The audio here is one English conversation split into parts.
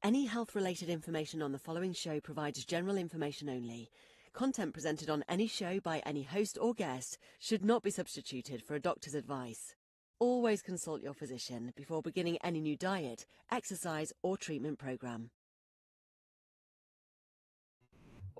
Any health-related information on the following show provides general information only. Content presented on any show by any host or guest should not be substituted for a doctor's advice. Always consult your physician before beginning any new diet, exercise, or treatment program.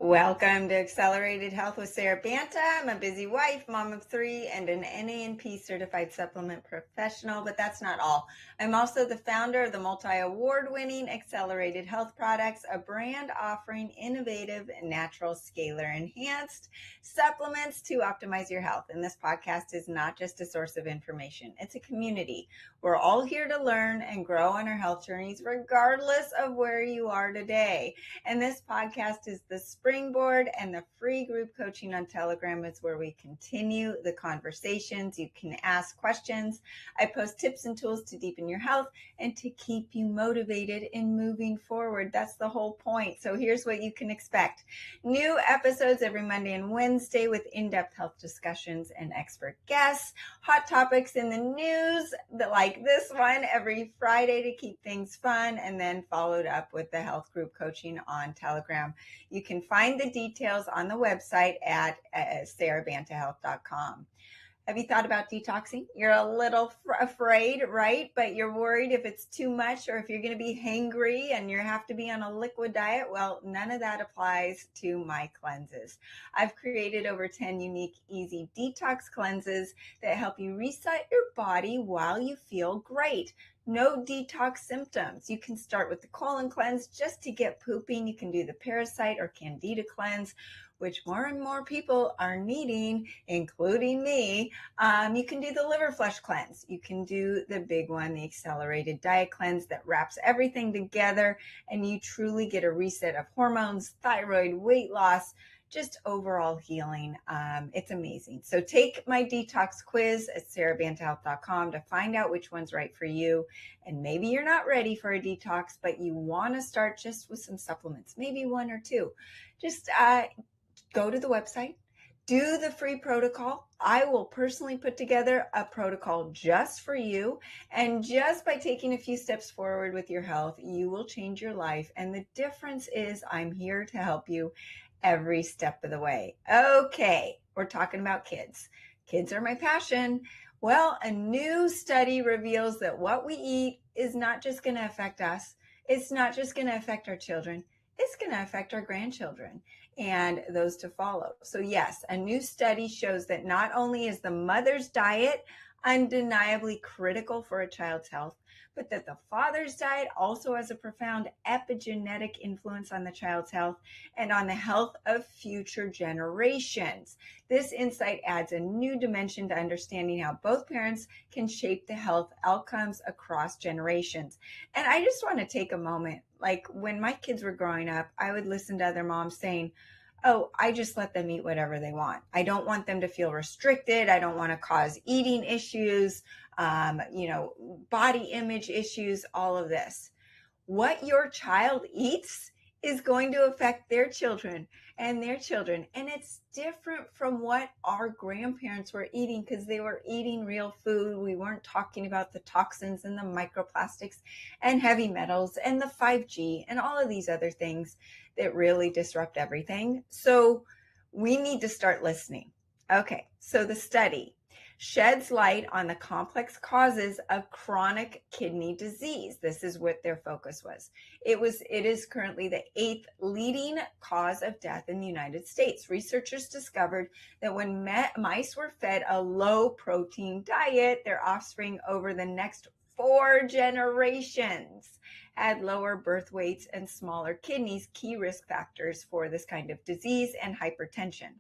Welcome to Accelerated Health with Sara Banta. I'm a busy wife, mom of 3, and an NANP certified supplement professional, but that's not all. I'm also the founder of the multi-award-winning Accelerated Health Products, a brand offering innovative, natural, scalar-enhanced supplements to optimize your health. And this podcast is not just a source of information. It's a community. We're all here to learn and grow on our health journeys, regardless of where you are today. And this podcast is the springboard, and the free group coaching on Telegram is where we continue the conversations. You can ask questions. I post tips and tools to deepen your health and to keep you motivated in moving forward. That's the whole point. So here's what you can expect. New episodes every Monday and Wednesday with in-depth health discussions and expert guests. Hot topics in the news like this one every Friday to keep things fun, and then followed up with the health group coaching on Telegram. You can find the details on the website at SaraBantaHealth.com. Have you thought about detoxing? You're a little afraid, right? But you're worried if it's too much or if you're going to be hangry and you have to be on a liquid diet. Well, none of that applies to my cleanses. I've created over 10 unique, easy detox cleanses that help you reset your body while you feel great. No detox symptoms. You can start with the colon cleanse just to get pooping. You can do the parasite or candida cleanse, which more and more people are needing, including me. You can do the liver flush cleanse. You can do the big one, the accelerated diet cleanse that wraps everything together, and you truly get a reset of hormones, thyroid, weight loss, just overall healing. It's amazing. So take my detox quiz at SaraBantaHealth.com to find out which one's right for you. And maybe you're not ready for a detox, but you want to start just with some supplements, maybe 1 or 2. Just go to the website, do the free protocol. I will personally put together a protocol just for you. And just by taking a few steps forward with your health, you will change your life. And the difference is I'm here to help you every step of the way. Okay, we're talking about kids. Kids are my passion. Well, a new study reveals that what we eat is not just going to affect us. It's not just going to affect our children. It's going to affect our grandchildren and those to follow. So yes, a new study shows that not only is the mother's diet undeniably critical for a child's health, but that the father's diet also has a profound epigenetic influence on the child's health and on the health of future generations. This insight adds a new dimension to understanding how both parents can shape the health outcomes across generations. And I just want to take a moment. Like when my kids were growing up, I would listen to other moms saying, oh, I just let them eat whatever they want. I don't want them to feel restricted. I don't want to cause eating issues, body image issues, all of this. What your child eats is going to affect their children and their children. And it's different from what our grandparents were eating because they were eating real food. We weren't talking about the toxins and the microplastics and heavy metals and the 5G and all of these other things that really disrupt everything. So we need to start listening. Okay, so the study sheds light on the complex causes of chronic kidney disease. This is what their focus was. It is currently the 8th leading cause of death in the United States. Researchers discovered that when mice were fed a low protein diet, their offspring over the next 4 generations had lower birth weights and smaller kidneys, key risk factors for this kind of disease and hypertension.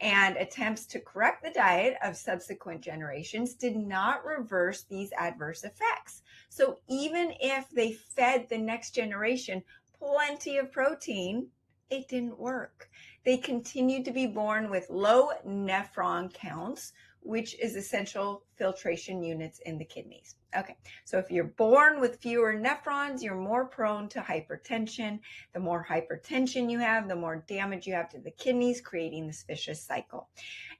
And attempts to correct the diet of subsequent generations did not reverse these adverse effects. So even if they fed the next generation plenty of protein, it didn't work. They continued to be born with low nephron counts, which is essential filtration units in the kidneys. Okay, so if you're born with fewer nephrons, you're more prone to hypertension. The more hypertension you have, the more damage you have to the kidneys, creating this vicious cycle.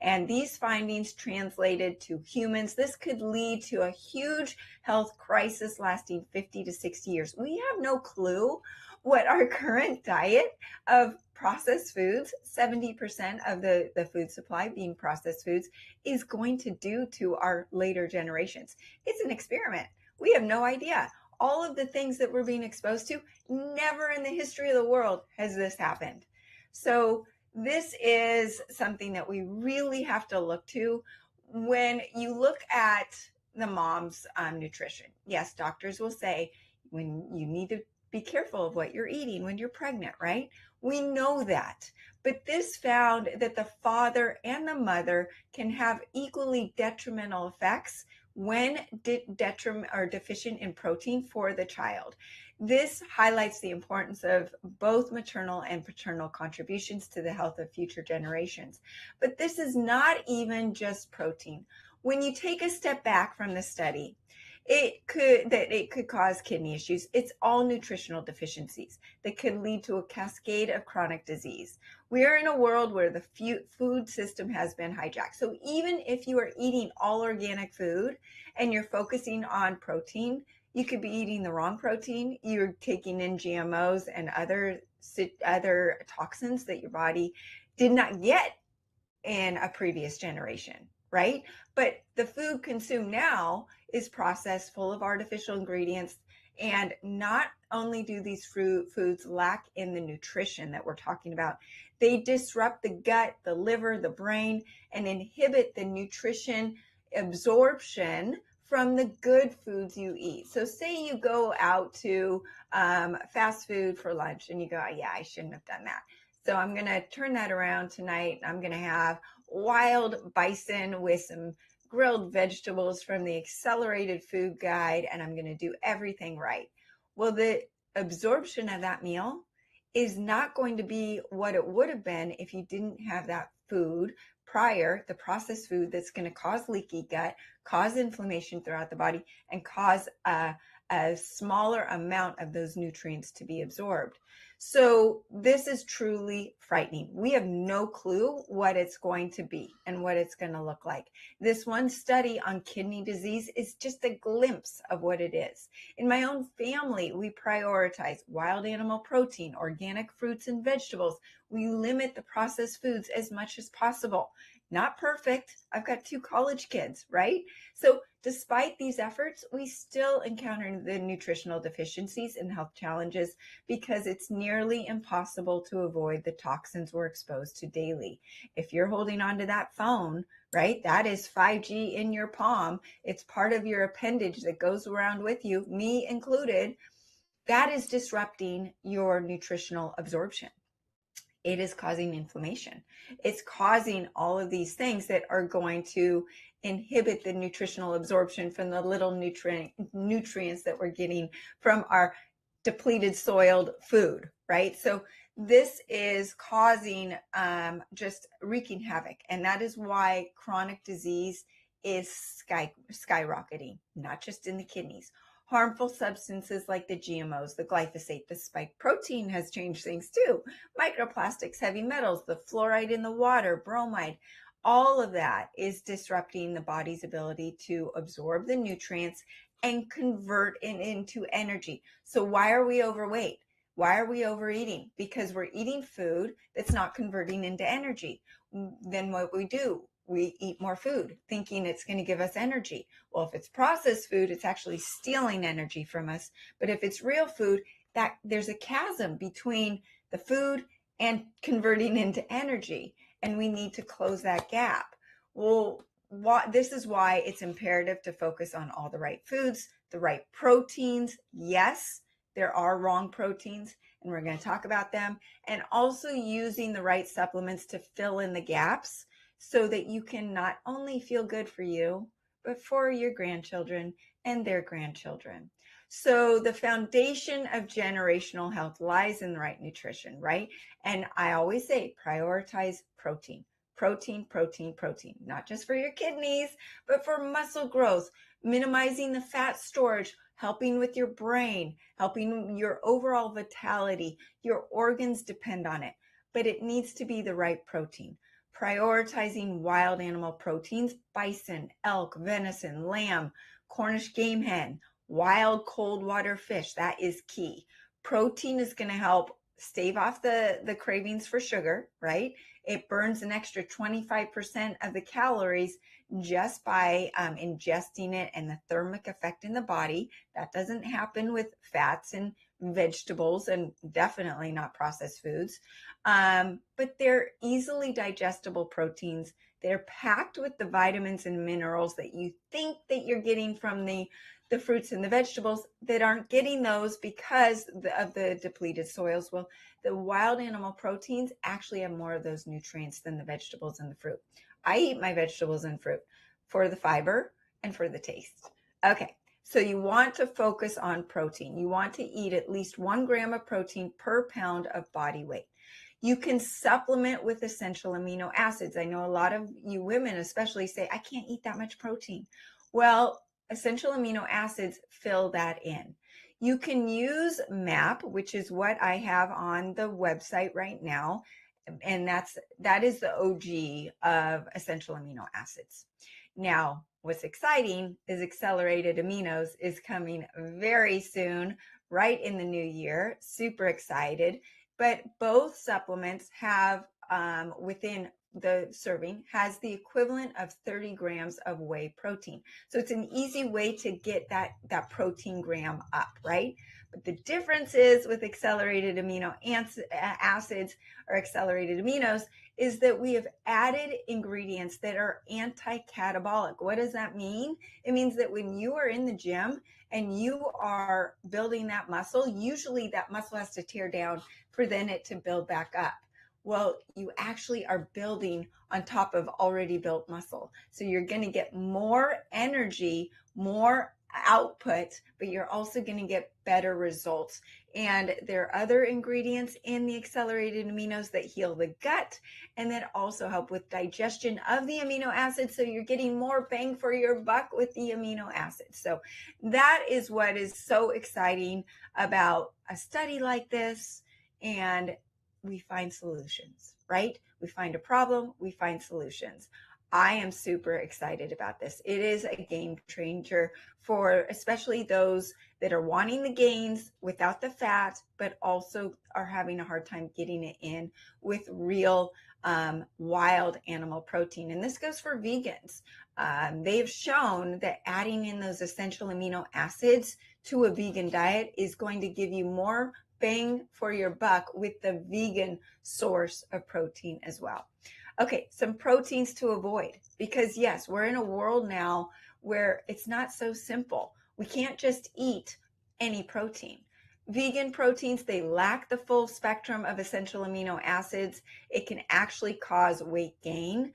And these findings translated to humans, this could lead to a huge health crisis lasting 50 to 60 years. We have no clue what our current diet of processed foods, 70% of the food supply being processed foods, is going to do to our later generations. It's an experiment. We have no idea. All of the things that we're being exposed to, never in the history of the world has this happened. So this is something that we really have to look to when you look at the mom's nutrition. Yes, doctors will say when you need to be careful of what you're eating when you're pregnant, right? We know that. But this found that the father and the mother can have equally detrimental effects when detriment or deficient in protein for the child. This highlights the importance of both maternal and paternal contributions to the health of future generations. But this is not even just protein. When you take a step back from the study, it could cause kidney issues. It's all nutritional deficiencies that could lead to a cascade of chronic disease. We are in a world where the food system has been hijacked. So even if you are eating all organic food and you're focusing on protein, you could be eating the wrong protein. You're taking in GMOs and other toxins that your body did not get in a previous generation, right? But the food consumed now is processed, full of artificial ingredients. And not only do these foods lack in the nutrition that we're talking about, they disrupt the gut, the liver, the brain, and inhibit the nutrition absorption from the good foods you eat. So say you go out to fast food for lunch and you go, yeah, I shouldn't have done that. So I'm going to turn that around tonight. I'm going to have wild bison with some grilled vegetables from the Accelerated Food Guide, and I'm going to do everything right. Well, the absorption of that meal is not going to be what it would have been if you didn't have that food prior, the processed food that's going to cause leaky gut, cause inflammation throughout the body, and cause a smaller amount of those nutrients to be absorbed. So this is truly frightening. We have no clue what it's going to be and what it's going to look like. This one study on kidney disease is just a glimpse of what it is. In my own family, we prioritize wild animal protein, organic fruits and vegetables. We limit the processed foods as much as possible. Not perfect. I've got 2 college kids, right? So despite these efforts, we still encounter the nutritional deficiencies and health challenges because it's nearly impossible to avoid the toxins we're exposed to daily. If you're holding on to that phone, right, that is 5G in your palm. It's part of your appendage that goes around with you, me included. That is disrupting your nutritional absorption. It is causing inflammation. It's causing all of these things that are going to inhibit the nutritional absorption from the little nutrients that we're getting from our depleted soiled food, right? So this is causing just wreaking havoc. And that is why chronic disease is skyrocketing, not just in the kidneys. Harmful substances like the GMOs, the glyphosate, the spike protein has changed things too. Microplastics, heavy metals, the fluoride in the water, bromide, all of that is disrupting the body's ability to absorb the nutrients and convert it into energy. So why are we overweight? Why are we overeating? Because we're eating food that's not converting into energy. Then what we do, we eat more food thinking it's going to give us energy. Well, if it's processed food, it's actually stealing energy from us. But if it's real food, that there's a chasm between the food and converting into energy, and we need to close that gap. Well, this is why it's imperative to focus on all the right foods, the right proteins. Yes, there are wrong proteins, and we're going to talk about them, and also using the right supplements to fill in the gaps so that you can not only feel good for you, but for your grandchildren and their grandchildren. So the foundation of generational health lies in the right nutrition, right? And I always say prioritize protein. protein, protein, protein, not just for your kidneys, but for muscle growth, minimizing the fat storage, helping with your brain, helping your overall vitality. Your organs depend on it, but it needs to be the right protein. Prioritizing wild animal proteins, bison, elk, venison, lamb, Cornish game hen, wild cold water fish, that is key. Protein is going to help stave off the cravings for sugar, right? It burns an extra 25% of the calories just by ingesting it, and the thermic effect in the body. That doesn't happen with fats and vegetables, and definitely not processed foods. But they're easily digestible proteins. They're packed with the vitamins and minerals that you think that you're getting from the fruits and the vegetables that aren't getting those because of the depleted soils. Well, the wild animal proteins actually have more of those nutrients than the vegetables and the fruit. I eat my vegetables and fruit for the fiber and for the taste. Okay, so you want to focus on protein. You want to eat at least 1 gram of protein per pound of body weight. You can supplement with essential amino acids. I know a lot of you women especially say, I can't eat that much protein. Well, essential amino acids fill that in. You can use MAP, which is what I have on the website right now, and that is the OG of essential amino acids. Now, what's exciting is accelerated aminos is coming very soon, right in the new year. Super excited. But both supplements have within the serving has the equivalent of 30 grams of whey protein. So it's an easy way to get that protein gram up, right? But the difference is with accelerated amino acids or accelerated aminos is that we have added ingredients that are anti-catabolic. What does that mean? It means that when you are in the gym and you are building that muscle, usually that muscle has to tear down for then it to build back up. Well, you actually are building on top of already built muscle. So you're going to get more energy, more output, but you're also going to get better results. And there are other ingredients in the accelerated aminos that heal the gut and that also help with digestion of the amino acids. So you're getting more bang for your buck with the amino acids. So that is what is so exciting about a study like this. And we find solutions, right? We find a problem, we find solutions. I am super excited about this. It is a game changer for especially those that are wanting the gains without the fat, but also are having a hard time getting it in with real wild animal protein. And this goes for vegans. They've shown that adding in those essential amino acids to a vegan diet is going to give you more bang for your buck with the vegan source of protein as well. Okay, some proteins to avoid, because yes, we're in a world now where it's not so simple. We can't just eat any protein. Vegan proteins, they lack the full spectrum of essential amino acids. It can actually cause weight gain.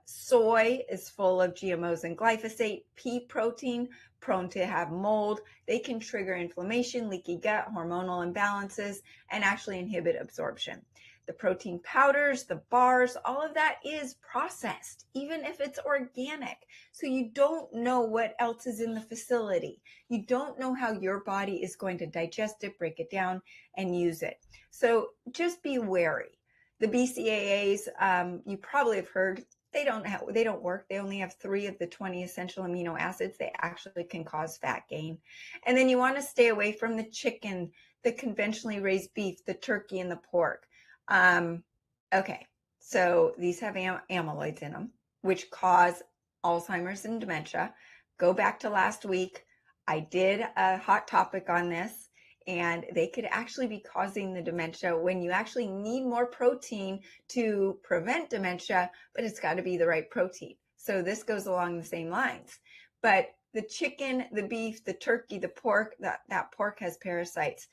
Soy is full of GMOs and glyphosate. Pea protein, prone to have mold. They can trigger inflammation, leaky gut, hormonal imbalances, and actually inhibit absorption. The protein powders, the bars, all of that is processed, even if it's organic. So you don't know what else is in the facility. You don't know how your body is going to digest it, break it down, and use it. So just be wary. The BCAAs, you probably have heard, they don't work. They only have 3 of the 20 essential amino acids. They actually can cause fat gain. And then you want to stay away from the chicken, the conventionally raised beef, the turkey, and the pork. Okay, so these have amyloids in them, which cause Alzheimer's and dementia. Go back to last week. I did a hot topic on this, and they could actually be causing the dementia when you actually need more protein to prevent dementia, but it's got to be the right protein. So this goes along the same lines. But the chicken, the beef, the turkey, the pork, that pork has parasites.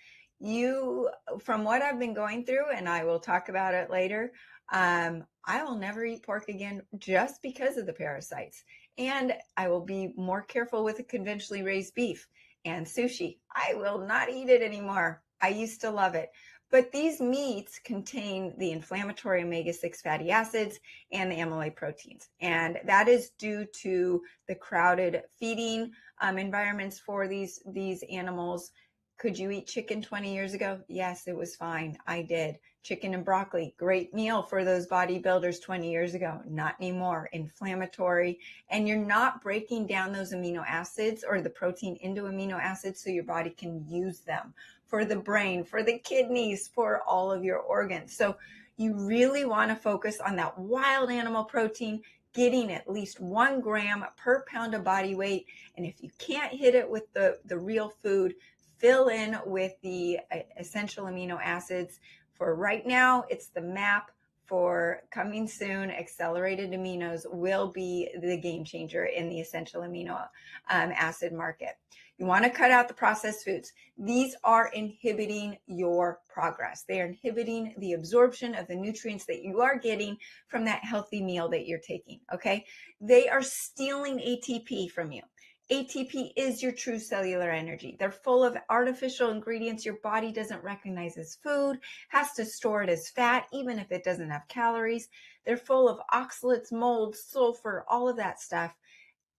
From what I've been going through, and I will talk about it later, I will never eat pork again just because of the parasites. And I will be more careful with the conventionally raised beef and sushi. I will not eat it anymore. I used to love it. But these meats contain the inflammatory omega-6 fatty acids and the amyloid proteins. And that is due to the crowded feeding environments for these animals. Could you eat chicken 20 years ago? Yes, it was fine. I did. Chicken and broccoli, great meal for those bodybuilders 20 years ago. Not anymore. Inflammatory. And you're not breaking down those amino acids or the protein into amino acids so your body can use them for the brain, for the kidneys, for all of your organs. So you really want to focus on that wild animal protein, getting at least 1 gram per pound of body weight. And if you can't hit it with the real food, fill in with the essential amino acids. For right now, it's the MAP. For coming soon, accelerated aminos will be the game changer in the essential amino acid market. You want to cut out the processed foods. These are inhibiting your progress. They are inhibiting the absorption of the nutrients that you are getting from that healthy meal that you're taking, okay? They are stealing ATP from you. ATP is your true cellular energy. They're full of artificial ingredients your body doesn't recognize as food, has to store it as fat, even if it doesn't have calories. They're full of oxalates, mold, sulfur, all of that stuff.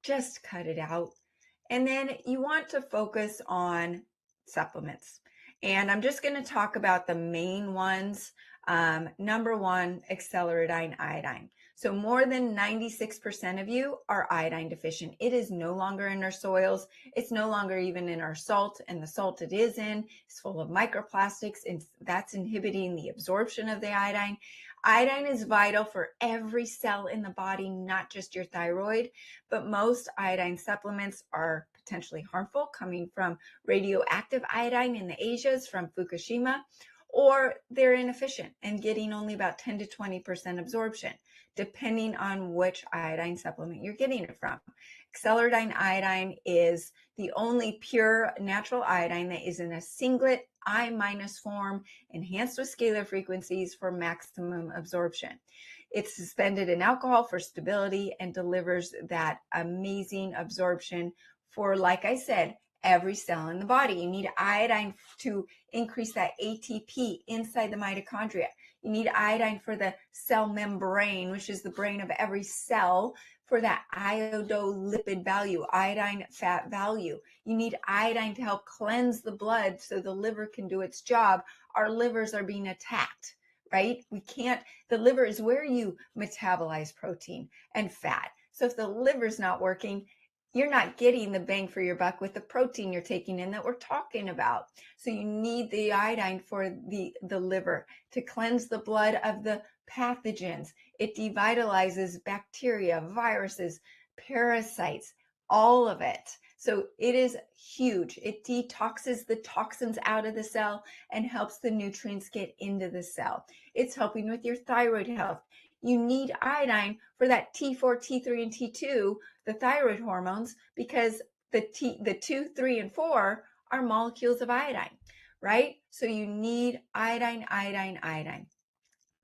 Just cut it out. And then you want to focus on supplements. And I'm just going to talk about the main ones. Number one, accelerating iodine. So more than 96% of you are iodine deficient. It is no longer in our soils. It's no longer even in our salt. And the salt it is in is full of microplastics, and that's inhibiting the absorption of the iodine. Iodine is vital for every cell in the body, not just your thyroid, but most iodine supplements are potentially harmful, coming from radioactive iodine in the Asias from Fukushima, or they're inefficient and getting only about 10 to 20% absorption, depending on which iodine supplement you're getting it from. Accelerating iodine is the only pure natural iodine that is in a singlet I- form, enhanced with scalar frequencies for maximum absorption. It's suspended in alcohol for stability and delivers that amazing absorption for, like I said, every cell in the body. You need iodine to increase that ATP inside the mitochondria. You need iodine for the cell membrane, which is the brain of every cell, for that iodolipid value, iodine fat value. You need iodine to help cleanse the blood so the liver can do its job. Our livers are being attacked, right? The liver is where you metabolize protein and fat. So if the liver's not working, you're not getting the bang for your buck with the protein you're taking in that we're talking about. So you need the iodine for the liver to cleanse the blood of the pathogens. It devitalizes bacteria, viruses, parasites, all of it. So it is huge. It detoxes the toxins out of the cell and helps the nutrients get into the cell. It's helping with your thyroid health. You need iodine for that T4, T3, and T2, the thyroid hormones, because the 2, 3, and 4 are molecules of iodine, right? So you need iodine, iodine, iodine.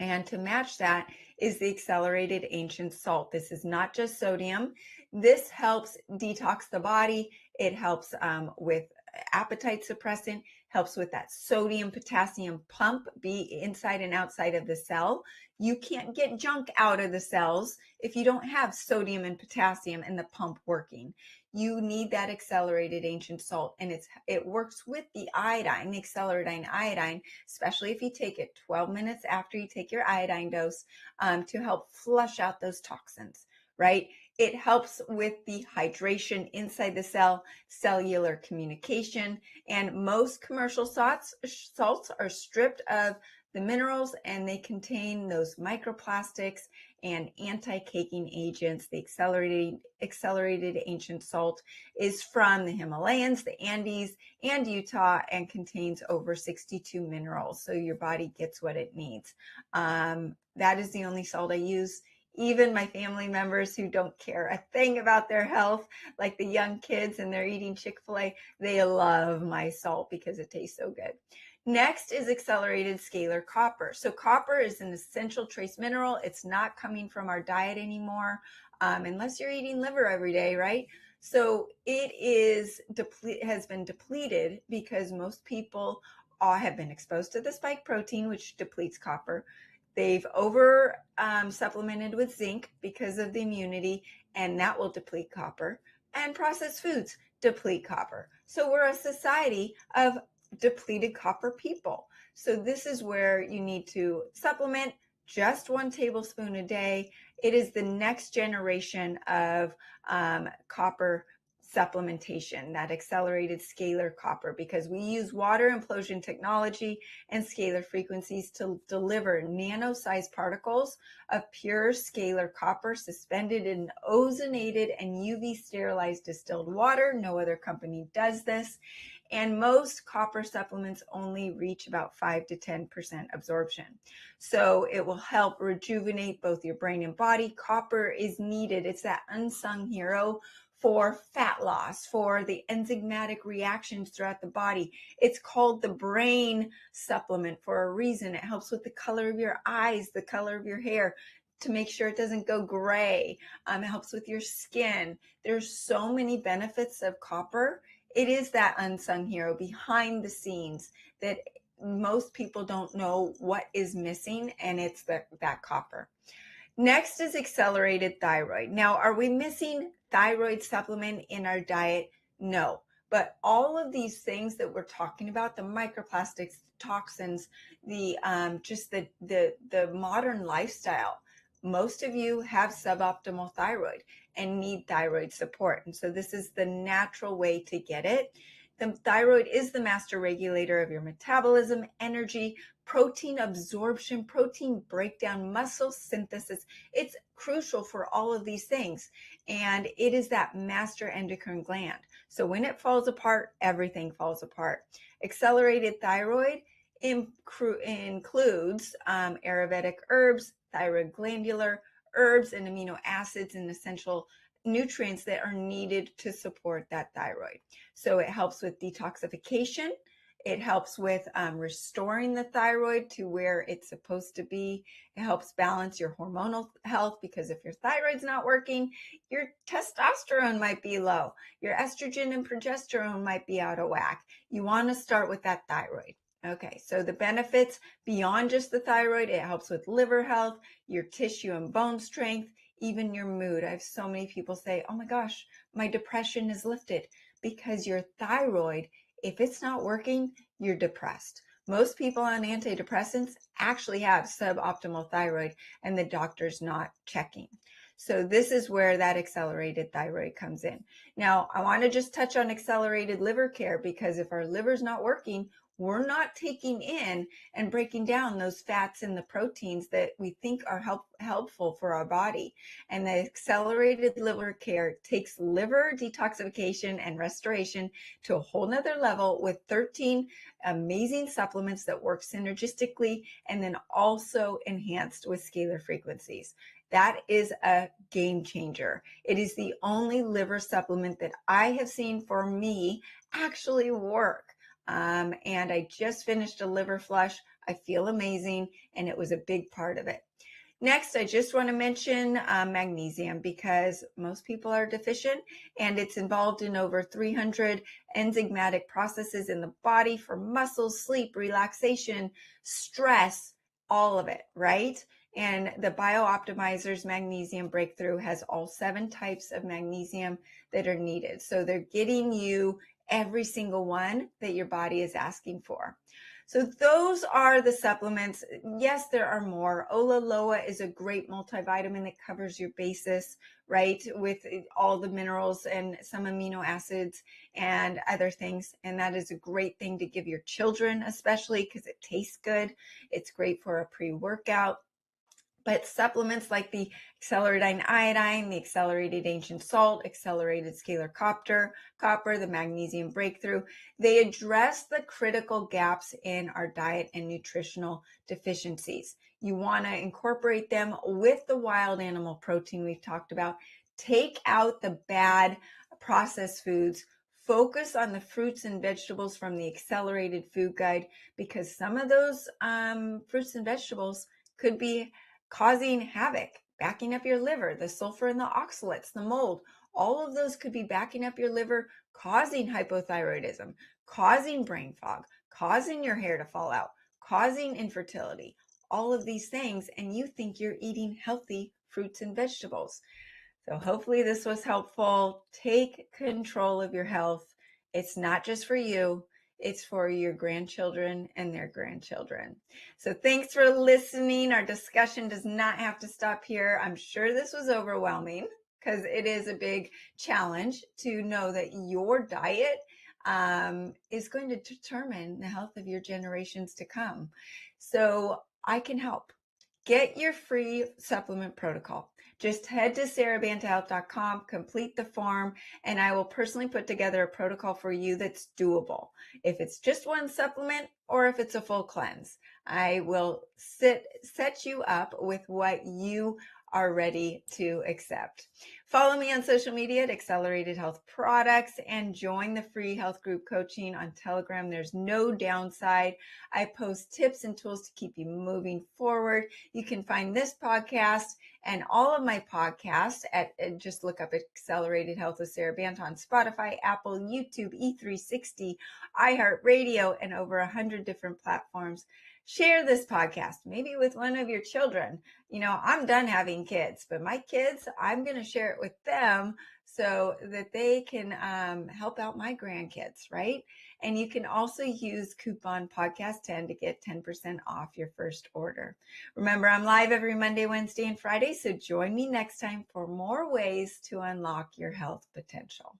And to match that is the accelerated ancient salt. This is not just sodium. This helps detox the body. It helps with appetite suppressant, helps with that sodium potassium pump, be inside and outside of the cell. You can't get junk out of the cells if you don't have sodium and potassium and the pump working. You need that accelerated ancient salt, and it works with the iodine, the accelerating iodine, especially if you take it 12 minutes after you take your iodine dose, to help flush out those toxins, right? It helps with the hydration inside the cell, cellular communication, and most commercial salts are stripped of the minerals, and they contain those microplastics and anti-caking agents. The accelerated ancient salt is from the Himalayas, the Andes, and Utah, and contains over 62 minerals. So your body gets what it needs. That is the only salt I use. Even my family members who don't care a thing about their health, like the young kids and they're eating Chick-fil-A, they love my salt because it tastes so good. Next is accelerated scalar copper. So copper is an essential trace mineral. It's not coming from our diet anymore, unless you're eating liver every day, right? So it has been depleted because most people all have been exposed to the spike protein, which depletes copper. They've over supplemented with zinc because of the immunity, and that will deplete copper. And processed foods deplete copper. So we're a society of depleted copper people. So this is where you need to supplement just 1 tablespoon a day. It is the next generation of copper supplementation, that accelerated scalar copper, because we use water implosion technology and scalar frequencies to deliver nano-sized particles of pure scalar copper suspended in ozonated and UV sterilized distilled water. No other company does this. And most copper supplements only reach about 5 to 10% absorption. So it will help rejuvenate both your brain and body. Copper is needed. It's that unsung hero for fat loss, for the enzymatic reactions throughout the body. It's called the brain supplement for a reason. It helps with the color of your eyes, the color of your hair, to make sure it doesn't go gray. It helps with your skin. There's so many benefits of copper. It is that unsung hero behind the scenes that most people don't know what is missing, and it's that copper. Next is accelerated thyroid. Now, are we missing thyroid supplement in our diet? No. But all of these things that we're talking about, the microplastics, toxins, the modern lifestyle, most of you have suboptimal thyroid and need thyroid support. And so this is the natural way to get it. The thyroid is the master regulator of your metabolism, energy, protein absorption, protein breakdown, muscle synthesis. It's crucial for all of these things. And it is that master endocrine gland. So when it falls apart, everything falls apart. Accelerated thyroid includes Ayurvedic herbs, thyroid glandular herbs, and amino acids and essential nutrients that are needed to support that thyroid. So it helps with detoxification. It helps with restoring the thyroid to where it's supposed to be. It helps balance your hormonal health, because if your thyroid's not working, your testosterone might be low. Your estrogen and progesterone might be out of whack. You want to start with that thyroid. Okay, so the benefits beyond just the thyroid, it helps with liver health, your tissue and bone strength, even your mood. I have so many people say, oh my gosh, my depression is lifted, because your thyroid, if it's not working, you're depressed. Most people on antidepressants actually have suboptimal thyroid, and the doctor's not checking. So this is where that accelerated thyroid comes in. Now, I want to just touch on accelerated liver care, because if our liver's not working, we're not taking in and breaking down those fats and the proteins that we think are helpful for our body. And the accelerated liver care takes liver detoxification and restoration to a whole nother level with 13 amazing supplements that work synergistically and then also enhanced with scalar frequencies. That is a game changer. It is the only liver supplement that I have seen for me actually work. And I just finished a liver flush. I feel amazing, and it was a big part of it. Next, I just want to mention magnesium, because most people are deficient, and it's involved in over 300 enzymatic processes in the body for muscles, sleep, relaxation, stress, all of it, right? And the BioOptimizer's Magnesium Breakthrough has all 7 types of magnesium that are needed. So they're getting you every single one that your body is asking for. So those are the supplements. Yes, there are more. Olaloa is a great multivitamin that covers your basis, right, with all the minerals and some amino acids and other things. And that is a great thing to give your children, especially because it tastes good. It's great for a pre-workout. But supplements like the accelerated iodine, the accelerated ancient salt, accelerated scalar copper, the magnesium breakthrough, they address the critical gaps in our diet and nutritional deficiencies. You want to incorporate them with the wild animal protein we've talked about. Take out the bad processed foods. Focus on the fruits and vegetables from the accelerated food guide, because some of those fruits and vegetables could be causing havoc, backing up your liver. The sulfur and the oxalates, the mold, all of those could be backing up your liver, causing hypothyroidism, causing brain fog, causing your hair to fall out, causing infertility, all of these things, and you think you're eating healthy fruits and vegetables. So hopefully this was helpful. Take control of your health. It's not just for you, it's for your grandchildren and their grandchildren. So thanks for listening. Our discussion does not have to stop here. I'm sure this was overwhelming because it is a big challenge to know that your diet is going to determine the health of your generations to come. So I can help. Get your free supplement protocol. Just head to SaraBantaHealth.com, complete the form, and I will personally put together a protocol for you that's doable. If it's just one supplement or if it's a full cleanse, I will set you up with what you are ready to accept. Follow me on social media at Accelerated Health Products and join the free health group coaching on Telegram. There's no downside. I post tips and tools to keep you moving forward. You can find this podcast and all of my podcasts at just look up Accelerated Health with Sara Banta on Spotify, Apple, YouTube, E360, iHeartRadio, and over 100 different platforms. Share this podcast, maybe with one of your children. You know, I'm done having kids, but my kids, I'm going to share it with them so that they can help out my grandkids, right? And you can also use coupon podcast 10 to get 10% off your first order. Remember, I'm live every Monday, Wednesday, and Friday, so join me next time for more ways to unlock your health potential.